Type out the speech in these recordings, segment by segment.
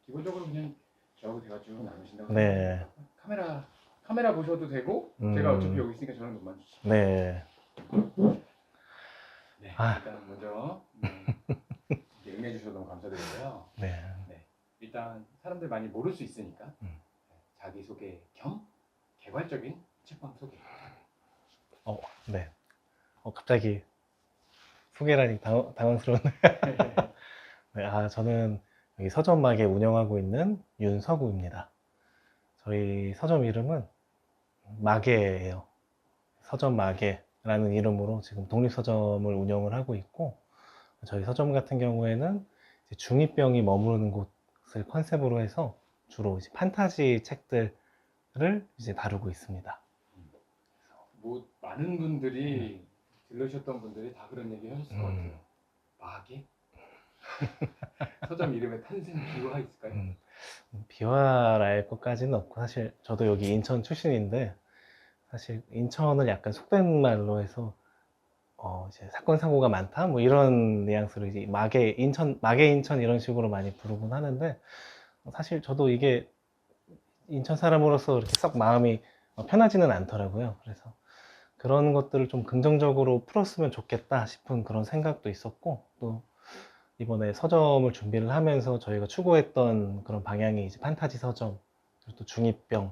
기본적으로 그냥 저하고 대화 쭉 나누신다고 네. 생각합니다. 카메라 보셔도 되고 제가 어차피 여기 있으니까 저는 눈만 주시죠. 네. 네, 아. 일단 먼저 이렇게 응해주셔서 너무 감사드리고요. 네. 네, 일단 사람들 많이 모를 수 있으니까 자기소개 겸 개괄적인 책방 소개. 네. 갑자기 소개라니 당황스러운. 네, 저는 여기 서점마개 운영하고 있는 윤서구입니다. 저희 서점 이름은 마개예요. 서점 마개라는 이름으로 지금 독립서점을 운영을 하고 있고, 저희 서점 같은 경우에는 이제 중2병이 머무르는 곳을 컨셉으로 해서 주로 이제 판타지 책들을 이제 다루고 있습니다. 뭐 많은 분들이 들으셨던 분들이 다 그런 얘기 하셨을 것 같아요. 마개? 서점 이름에 탄생 비유가 있을까요? 비화랄 것까지는 없고, 사실 저도 여기 인천 출신인데, 사실 인천을 약간 속된 말로 해서 이제 사건 사고가 많다 뭐 이런 뉘앙스로 이제 마개 인천 이런 식으로 많이 부르곤 하는데, 사실 저도 이게 인천 사람으로서 이렇게 썩 마음이 편하지는 않더라고요. 그래서 그런 것들을 좀 긍정적으로 풀었으면 좋겠다 싶은 그런 생각도 있었고, 또 이번에 서점을 준비를 하면서 저희가 추구했던 그런 방향이 이제 판타지 서점, 그리고 또 중2병,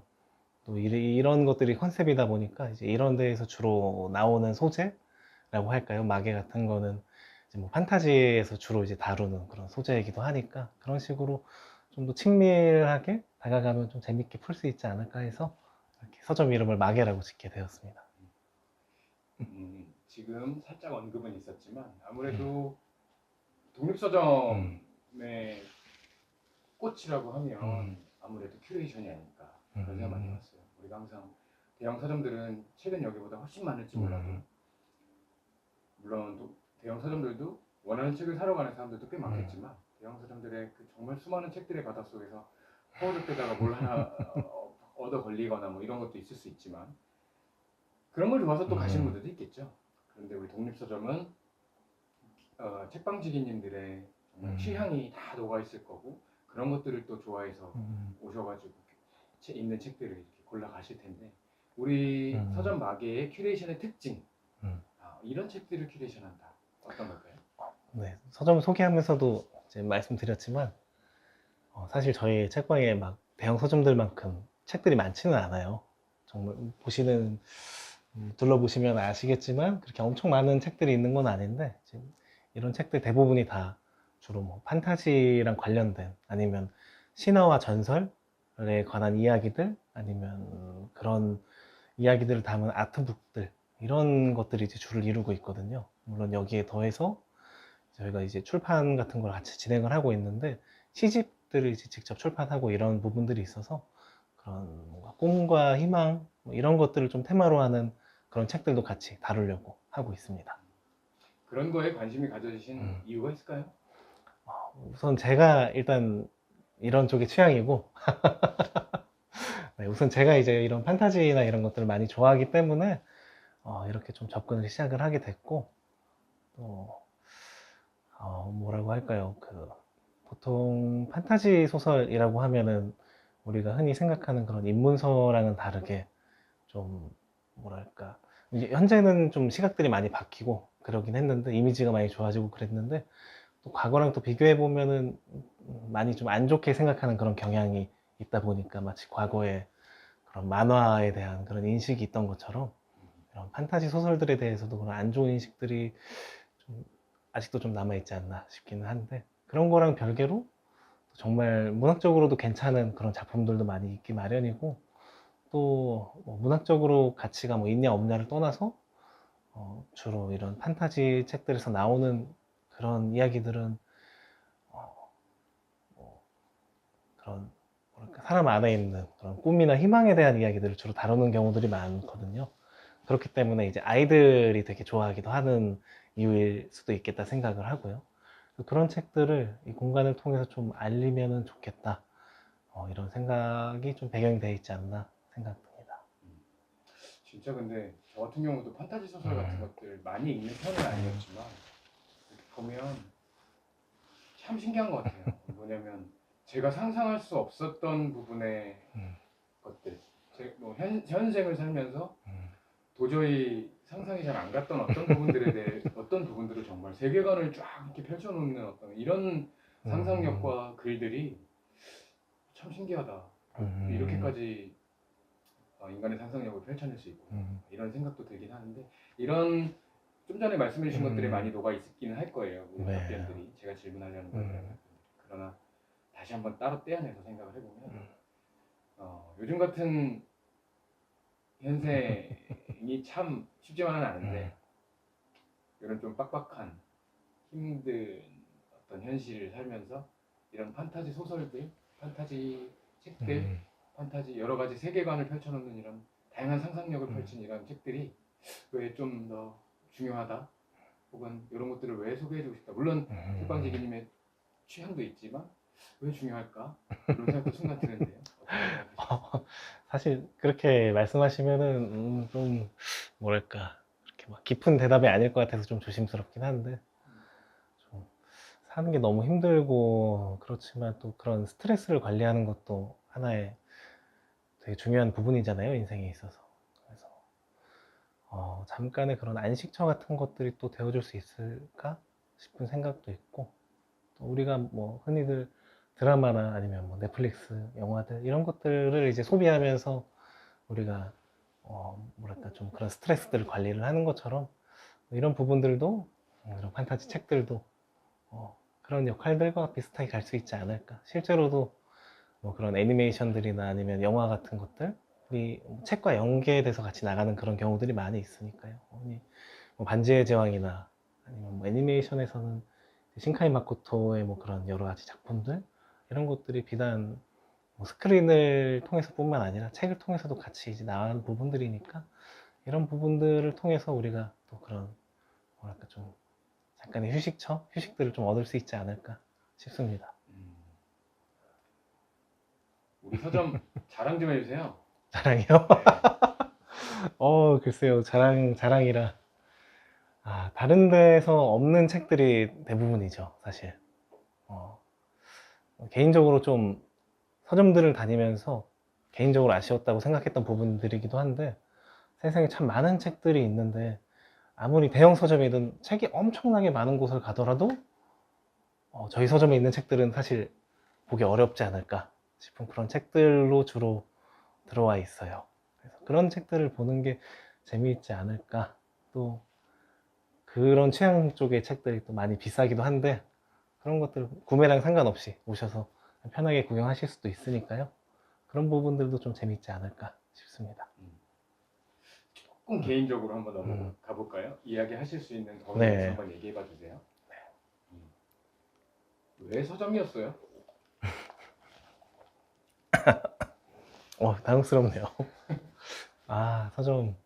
또 이런 것들이 컨셉이다 보니까 이제 이런 데에서 주로 나오는 소재라고 할까요? 마개 같은 거는 이제 뭐 판타지에서 주로 이제 다루는 그런 소재이기도 하니까, 그런 식으로 좀 더 친밀하게 다가가면 좀 재밌게 풀 수 있지 않을까 해서 이렇게 서점 이름을 마개라고 짓게 되었습니다. 지금 살짝 언급은 있었지만 아무래도 독립서점의 꽃이라고 하면 아무래도 큐레이션이 아닐까 그런 생각 많이 해봤어요. 우리가 항상 대형 서점들은 책은 여기보다 훨씬 많을지 몰라도 물론 대형 서점들도 원하는 책을 사러 가는 사람들도 꽤 많겠지만 대형 서점들의 그 정말 수많은 책들의 바닷속에서 퍼즐대다가 뭘 하나 얻어 걸리거나 뭐 이런 것도 있을 수 있지만 그런 걸 좋아서 또 가시는 분들도 있겠죠. 그런데 우리 독립서점은 책방지기님들의 정말 취향이 다 녹아있을 거고 그런 것들을 또 좋아해서 오셔가지고 있는 책들을 이렇게 골라 가실 텐데, 우리 서점 마개의 큐레이션의 특징, 이런 책들을 큐레이션한다, 어떤 걸까요? 네, 서점 소개하면서도 이제 말씀드렸지만 사실 저희 책방에 막 대형 서점들만큼 책들이 많지는 않아요. 정말 둘러보시면 아시겠지만 그렇게 엄청 많은 책들이 있는 건 아닌데, 지금 이런 책들 대부분이 다 주로 뭐 판타지랑 관련된, 아니면 신화와 전설에 관한 이야기들, 아니면 그런 이야기들을 담은 아트북들, 이런 것들이 이제 주를 이루고 있거든요. 물론 여기에 더해서 저희가 이제 출판 같은 걸 같이 진행을 하고 있는데, 시집들을 이제 직접 출판하고 이런 부분들이 있어서 그런 뭔가 꿈과 희망 뭐 이런 것들을 좀 테마로 하는 그런 책들도 같이 다루려고 하고 있습니다. 그런 거에 관심이 가져지신 이유가 있을까요? 우선 제가 일단 이런 쪽의 취향이고 네, 우선 제가 이제 이런 판타지나 이런 것들을 많이 좋아하기 때문에 이렇게 좀 접근을 시작을 하게 됐고, 또 뭐라고 할까요? 보통 판타지 소설이라고 하면은 우리가 흔히 생각하는 그런 입문서랑은 다르게 좀 뭐랄까, 이제 현재는 좀 시각들이 많이 바뀌고 그러긴 했는데, 이미지가 많이 좋아지고 그랬는데, 또 과거랑 또 비교해 보면은 많이 좀 안 좋게 생각하는 그런 경향이 있다 보니까, 마치 과거에 그런 만화에 대한 그런 인식이 있던 것처럼 이런 판타지 소설들에 대해서도 그런 안 좋은 인식들이 좀 아직도 좀 남아있지 않나 싶기는 한데, 그런 거랑 별개로 정말 문학적으로도 괜찮은 그런 작품들도 많이 있기 마련이고, 또뭐 문학적으로 가치가 뭐 있냐 없냐를 떠나서 주로 이런 판타지 책들에서 나오는 그런 이야기들은 뭐 그런 뭐랄까, 사람 안에 있는 그런 꿈이나 희망에 대한 이야기들을 주로 다루는 경우들이 많거든요. 그렇기 때문에 이제 아이들이 되게 좋아하기도 하는 이유일 수도 있겠다 생각을 하고요. 그런 책들을 이 공간을 통해서 좀 알리면 좋겠다, 이런 생각이 좀 배경이 되어 있지 않나 생각됩니다. 진짜 근데 저 같은 경우도 판타지 소설 같은 것들 많이 읽는 편은 아니었지만 이렇게 보면 참 신기한 것 같아요. 뭐냐면 제가 상상할 수 없었던 부분의 것들, 뭐 현생을 살면서 도저히 상상이 잘 안 갔던 어떤 부분들에 대해 어떤 부분들을 정말 세계관을 쫙 이렇게 펼쳐놓는 어떤 이런 상상력과 글들이 참 신기하다. 이렇게까지 인간의 상상력을 펼쳐낼 수 있고 이런 생각도 들긴 하는데, 이런 좀 전에 말씀해주신 것들이 많이 녹아 있기는 할 거예요. 우리 네. 답변들이 제가 질문하려는 것들. 그러나 다시 한번 따로 떼어내서 생각을 해보면 요즘 같은 현생이 참 쉽지만은 않은데 이런 좀 빡빡한 힘든 어떤 현실을 살면서 이런 판타지 소설들, 판타지 책들, 판타지 여러 가지 세계관을 펼쳐놓는 이런 다양한 상상력을 펼친 이런 책들이 왜 좀 더 중요하다, 혹은 이런 것들을 왜 소개해주고 싶다. 물론 책방지기님의 취향도 있지만 왜 중요할까? 이런 생각도 순간 드는데요. 어떻게 생각하세요? 사실 그렇게 말씀하시면은 좀 뭐랄까 그렇게 막 깊은 대답이 아닐 것 같아서 좀 조심스럽긴 한데, 좀 사는 게 너무 힘들고 그렇지만 또 그런 스트레스를 관리하는 것도 하나의 되게 중요한 부분이잖아요, 인생에 있어서. 그래서 잠깐의 그런 안식처 같은 것들이 또 되어줄 수 있을까 싶은 생각도 있고, 또 우리가 뭐 흔히들 드라마나 아니면 뭐 넷플릭스 영화들 이런 것들을 이제 소비하면서 우리가 뭐랄까 좀 그런 스트레스들을 관리를 하는 것처럼 이런 부분들도 이런 판타지 책들도 그런 역할들과 비슷하게 갈 수 있지 않을까. 실제로도 뭐 그런 애니메이션들이나 아니면 영화 같은 것들이 책과 연계돼서 같이 나가는 그런 경우들이 많이 있으니까요. 뭐 반지의 제왕이나 아니면 뭐 애니메이션에서는 신카이 마코토의 뭐 그런 여러 가지 작품들 이런 것들이 비단 뭐 스크린을 통해서뿐만 아니라 책을 통해서도 같이 이제 나가는 부분들이니까, 이런 부분들을 통해서 우리가 또 그런 뭐랄까 좀 잠깐의 휴식들을 좀 얻을 수 있지 않을까 싶습니다. 우리 서점 자랑 좀 해주세요. 자랑이요? 네. 글쎄요. 자랑이라. 다른 데서 없는 책들이 대부분이죠, 사실. 개인적으로 좀 서점들을 다니면서 개인적으로 아쉬웠다고 생각했던 부분들이기도 한데, 세상에 참 많은 책들이 있는데 아무리 대형 서점이든 책이 엄청나게 많은 곳을 가더라도 저희 서점에 있는 책들은 사실 보기 어렵지 않을까 싶은 그런 책들로 주로 들어와 있어요. 그래서 그런 책들을 보는 게 재미있지 않을까. 또 그런 취향 쪽의 책들이 또 많이 비싸기도 한데 그런 것들 구매랑 상관없이 오셔서 편하게 구경하실 수도 있으니까요. 그런 부분들도 좀 재미있지 않을까 싶습니다. 조금 개인적으로 한번 넘어가 볼까요? 이야기하실 수 있는 범위 내에서 네. 한번 얘기해봐 주세요. 왜 서점이었어요? 당혹스럽네요. 서점.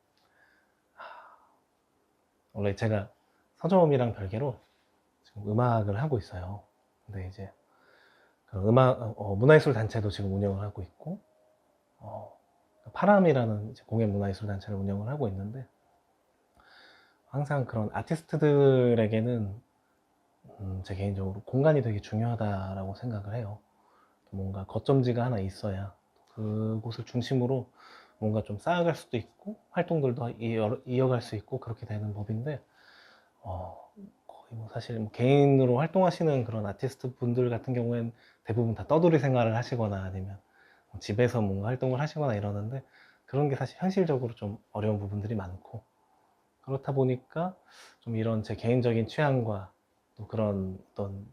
원래 제가 서점이랑 별개로 지금 음악을 하고 있어요. 근데 이제 그 문화예술 단체도 지금 운영을 하고 있고, 파람이라는 이제 공연 문화예술 단체를 운영을 하고 있는데, 항상 그런 아티스트들에게는 제 개인적으로 공간이 되게 중요하다라고 생각을 해요. 뭔가 거점지가 하나 있어야 그곳을 중심으로 뭔가 좀 쌓아갈 수도 있고 활동들도 이어갈 수 있고 그렇게 되는 법인데, 거의 뭐 사실 뭐 개인으로 활동하시는 그런 아티스트 분들 같은 경우에는 대부분 다 떠돌이 생활을 하시거나 아니면 뭐 집에서 뭔가 활동을 하시거나 이러는데, 그런 게 사실 현실적으로 좀 어려운 부분들이 많고, 그렇다 보니까 좀 이런 제 개인적인 취향과 또 그런 어떤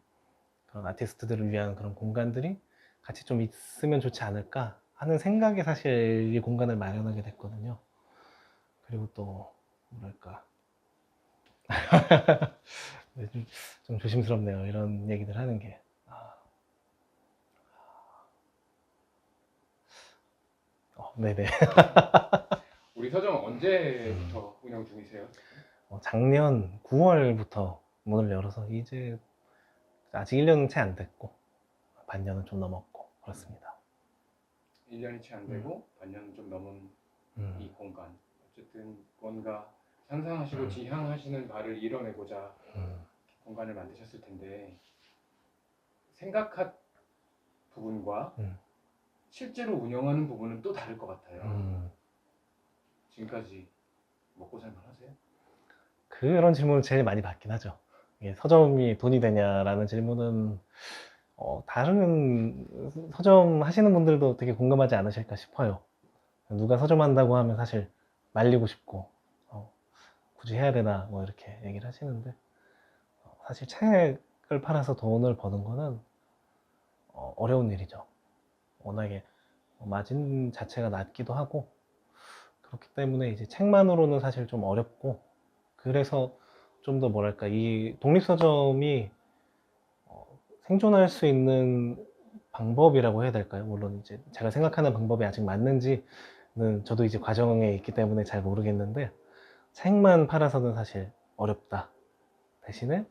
그런 아티스트들을 위한 그런 공간들이 같이 좀 있으면 좋지 않을까 하는 생각에 사실 이 공간을 마련하게 됐거든요. 그리고 또 뭐랄까 좀 조심스럽네요, 이런 얘기들 하는 게. 네네. 우리 서점 언제부터 운영 중이세요? 작년 9월부터 문을 열어서 이제 아직 1년은 채 안 됐고 반년은 좀 넘었고 그렇습니다. 1년이 채 안 되고 반년 좀 넘은 이 음, 공간, 어쨌든 뭔가 상상하시고 지향하시는 바를 이뤄내고자 음, 공간을 만드셨을 텐데, 부분과 음. 실제로 운영하는 부분은 또 다를 것 같아요. 음. 지금까지 먹고 살만 하세요? 그런 질문을 제일 많이 받긴 하죠. 이게 서점이 돈이 되냐라는 질문은 다른 서점 하시는 분들도 되게 공감하지 않으실까 싶어요. 누가 서점 한다고 하면 사실 말리고 싶고 굳이 해야 되나 뭐 이렇게 얘기를 하시는데 사실 책을 팔아서 돈을 버는 거는 어려운 일이죠. 워낙에 마진 자체가 낮기도 하고 그렇기 때문에 이제 책만으로는 사실 좀 어렵고 그래서 좀 더 뭐랄까 이 독립서점이 생존할 수 있는 방법이라고 해야 될까요? 물론 이제 제가 생각하는 방법이 아직 맞는지는 저도 이제 과정에 있기 때문에 잘 모르겠는데 책만 팔아서는 사실 어렵다. 대신에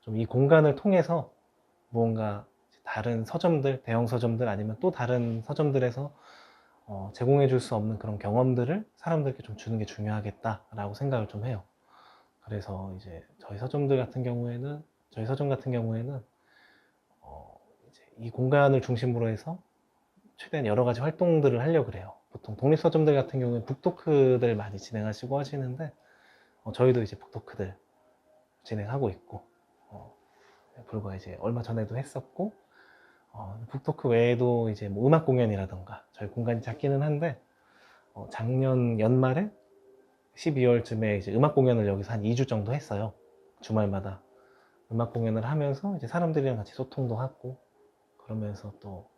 좀 이 공간을 통해서 무언가 다른 서점들, 대형 서점들 아니면 또 다른 서점들에서 제공해 줄 수 없는 그런 경험들을 사람들께 좀 주는 게 중요하겠다라고 생각을 좀 해요. 그래서 이제 저희 서점 같은 경우에는 이제 이 공간을 중심으로 해서 최대한 여러 가지 활동들을 하려고 그래요. 보통 독립서점들 같은 경우에 북토크들 많이 진행하시고 하시는데 저희도 이제 북토크들 진행하고 있고 불과 이제 얼마 전에도 했었고 북토크 외에도 이제 뭐 음악 공연이라던가 저희 공간이 작기는 한데 작년 연말에 12월쯤에 이제 음악 공연을 여기서 한 2주 정도 했어요. 주말마다 음악 공연을 하면서 이제 사람들이랑 같이 소통도 하고 그러면서 또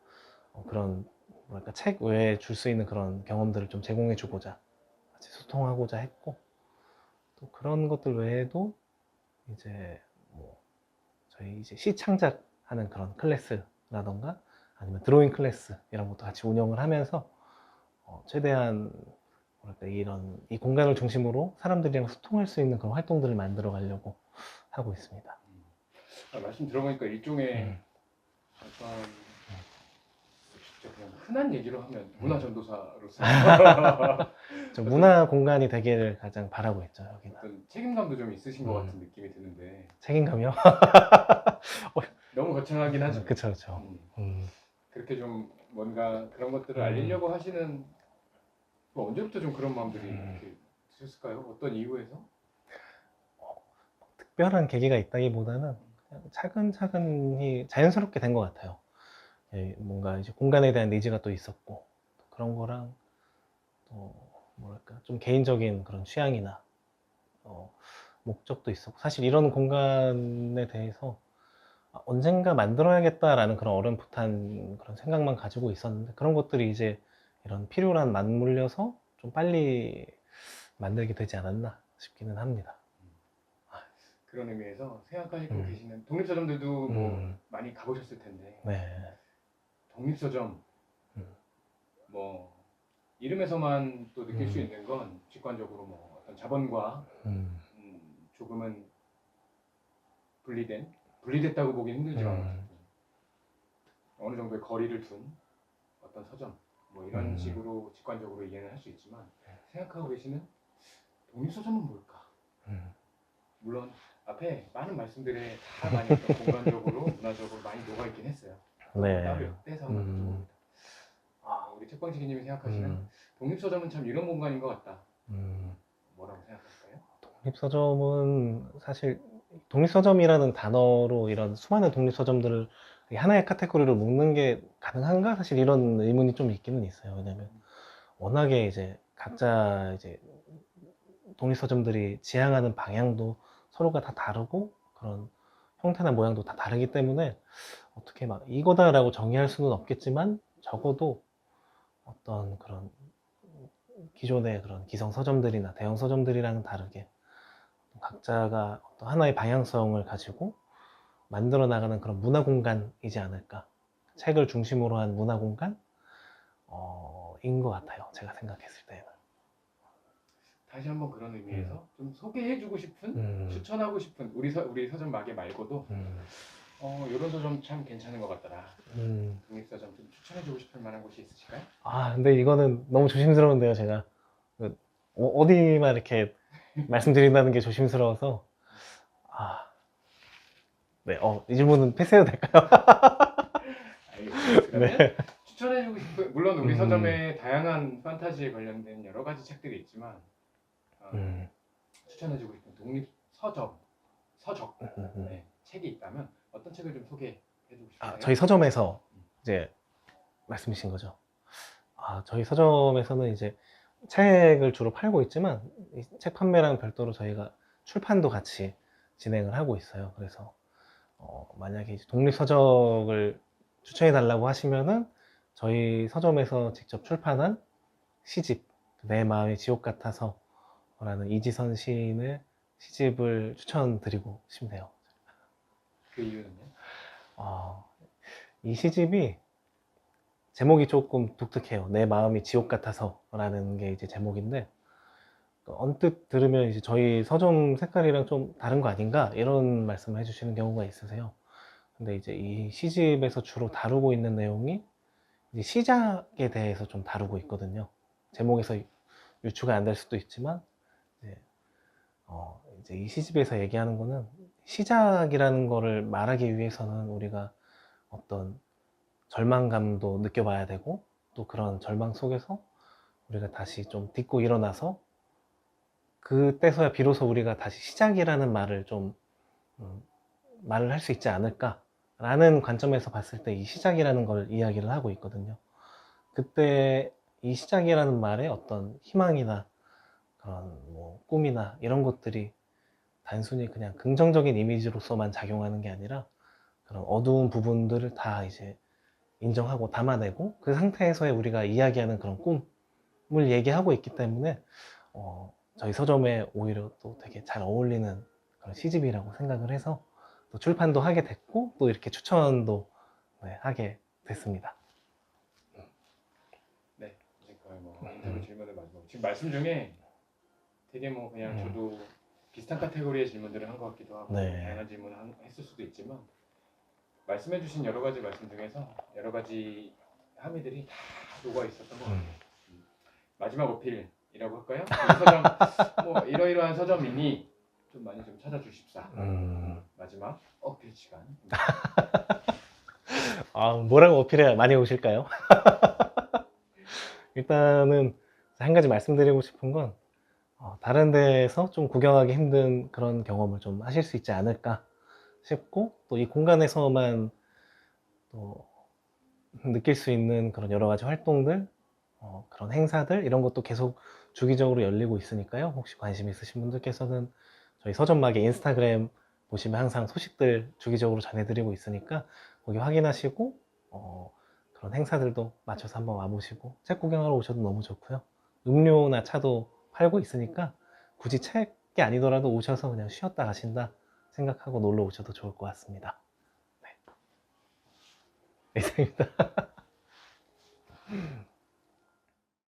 그런 뭐랄까 책 외에 줄 수 있는 그런 경험들을 좀 제공해 주고자 같이 소통하고자 했고 또 그런 것들 외에도 이제 뭐 저희 이제 시 창작하는 그런 클래스라던가 아니면 드로잉 클래스 이런 것도 같이 운영을 하면서 최대한 뭐랄까 이런 이 공간을 중심으로 사람들이랑 소통할 수 있는 그런 활동들을 만들어 가려고 하고 있습니다. 말씀 들어보니까 일종의 약간 진짜 그냥 흔한 얘기로 하면 문화 전도사로서 좀 문화 공간이 되기를 가장 바라고 있죠, 여기는. 어떤 책임감도 좀 있으신 것 같은 느낌이 드는데 책임감이요? 너무 거창하긴 하죠. 그쵸, 그쵸. 그렇게 좀 뭔가 그런 것들을 음. 알리려고 하시는 뭐 언제부터 좀 그런 마음들이 이렇게 드셨을까요? 어떤 이유에서? 특별한 계기가 있다기보다는 그냥 차근차근히 자연스럽게 된 것 같아요. 예, 뭔가 이제 공간에 대한 니즈가 또 있었고 또 그런 거랑 또 뭐랄까 좀 개인적인 그런 취향이나 목적도 있었고 사실 이런 공간에 대해서 언젠가 만들어야겠다라는 그런 어렴풋한 그런 생각만 가지고 있었는데 그런 것들이 이제 이런 필요란 맞물려서 좀 빨리 만들게 되지 않았나 싶기는 합니다. 그런 의미에서 생각하시고 계시는 독립서점들도 뭐 많이 가보셨을 텐데 네. 독립서점 뭐 이름에서만 또 느낄 수 있는 건 직관적으로 뭐 어떤 자본과 조금은 분리됐다고 보기 힘들지만 어느 정도의 거리를 둔 어떤 서점 뭐 이런 식으로 직관적으로 이해는 할 수 있지만 생각하고 계시는 독립서점은 뭘까? 물론 앞에 많은 말씀들에 다 많이 어떤 공간적으로 문화적으로 많이 녹아있긴 했어요. 네. 따로 떼서 한번 여쭤봅니다. 우리 책방지기님이 생각하시는 독립서점은 참 이런 공간인 것 같다. 뭐라고 생각하실까요? 독립서점은 사실 독립서점이라는 단어로 이런 수많은 독립서점들을 하나의 카테고리로 묶는 게 가능한가? 사실 이런 의문이 좀 있기는 있어요. 왜냐면 워낙에 이제 각자 이제 독립서점들이 지향하는 방향도 서로가 다 다르고 그런 형태나 모양도 다 다르기 때문에 어떻게 막 이거다라고 정의할 수는 없겠지만 적어도 어떤 그런 기존의 그런 기성 서점들이나 대형 서점들이랑은 다르게 각자가 어떤 하나의 방향성을 가지고 만들어 나가는 그런 문화 공간이지 않을까. 책을 중심으로 한 문화 공간? 인 것 같아요. 제가 생각했을 때는. 다시 한번 그런 의미에서 좀 소개해주고 싶은, 추천하고 싶은 우리 서점 마개 말고도 이런 서점 참 괜찮은 것 같더라. 독립서점 좀 추천해주고 싶을 만한 곳이 있으실까요? 근데 이거는 너무 조심스러운데요, 제가. 어디만 이렇게 말씀드린다는 게 조심스러워서. 네, 이 질문은 패스해도 될까요? 알겠습니다. 그러면 이런 판타지에 관련된 여러 가지 책들이 있지만 추천해주고 싶은 독립 서적 네, 책이 있다면 어떤 책을 좀 소개해주고 싶으세요? 저희 서점에서 이제 말씀이신 거죠. 저희 서점에서는 이제 책을 주로 팔고 있지만 이 책 판매랑 별도로 저희가 출판도 같이 진행을 하고 있어요. 그래서 만약에 이제 독립 서적을 추천해 달라고 하시면은 저희 서점에서 직접 출판한 시집 내 마음의 지옥 같아서 라는 이지선 시인의 시집을 추천드리고 싶네요. 그 이유는요? 이 시집이 제목이 조금 독특해요. 내 마음이 지옥 같아서 라는 게 이제 제목인데, 언뜻 들으면 이제 저희 서점 색깔이랑 좀 다른 거 아닌가? 이런 말씀을 해주시는 경우가 있으세요. 근데 이제 이 시집에서 주로 다루고 있는 내용이 이제 시작에 대해서 좀 다루고 있거든요. 제목에서 유추가 안 될 수도 있지만, 이제 이 시집에서 얘기하는 거는 시작이라는 거를 말하기 위해서는 우리가 어떤 절망감도 느껴봐야 되고, 또 그런 절망 속에서 우리가 다시 좀 딛고 일어나서 그때서야 비로소 우리가 다시 시작이라는 말을 좀 말을 할 수 있지 않을까 라는 관점에서 봤을 때 이 시작이라는 걸 이야기를 하고 있거든요. 그때 이 시작이라는 말에 어떤 희망이나 그런 뭐 꿈이나 이런 것들이 단순히 그냥 긍정적인 이미지로서만 작용하는 게 아니라 그런 어두운 부분들을 다 이제 인정하고 담아내고 그 상태에서의 우리가 이야기하는 그런 꿈을 얘기하고 있기 때문에 저희 서점에 오히려 또 되게 잘 어울리는 그런 시집이라고 생각을 해서 또 출판도 하게 됐고 또 이렇게 추천도 하게 됐습니다. 네, 이제 거의 뭐 인터뷰 질문을 마지막. 지금 말씀 중에 되게 뭐 그냥 저도 비슷한 카테고리의 질문들을 한 것 같기도 하고 다양한 질문을 했을 수도 있지만 말씀해주신 여러 가지 말씀 중에서 여러 가지 함의들이 다 녹아 있었던 것 같아요. 마지막 어필이라고 할까요? 이 서점 뭐 이러이러한 서점이니 좀 많이 좀 찾아주십사. 마지막 어필 시간. 뭐라고 어필해야 많이 오실까요? 일단은 한 가지 말씀드리고 싶은 건 다른 데서 좀 구경하기 힘든 그런 경험을 좀 하실 수 있지 않을까 싶고, 또 이 공간에서만 또 느낄 수 있는 그런 여러 가지 활동들, 그런 행사들 이런 것도 계속 주기적으로 열리고 있으니까요. 혹시 관심 있으신 분들께서는 저희 서점막의 인스타그램 보시면 항상 소식들 주기적으로 전해드리고 있으니까 거기 확인하시고 그런 행사들도 맞춰서 한번 와보시고 책 구경하러 오셔도 너무 좋고요. 음료나 차도 팔고 있으니까 굳이 책이 아니더라도 오셔서 그냥 쉬었다 가신다 생각하고 놀러 오셔도 좋을 것 같습니다. 네. 이상입니다.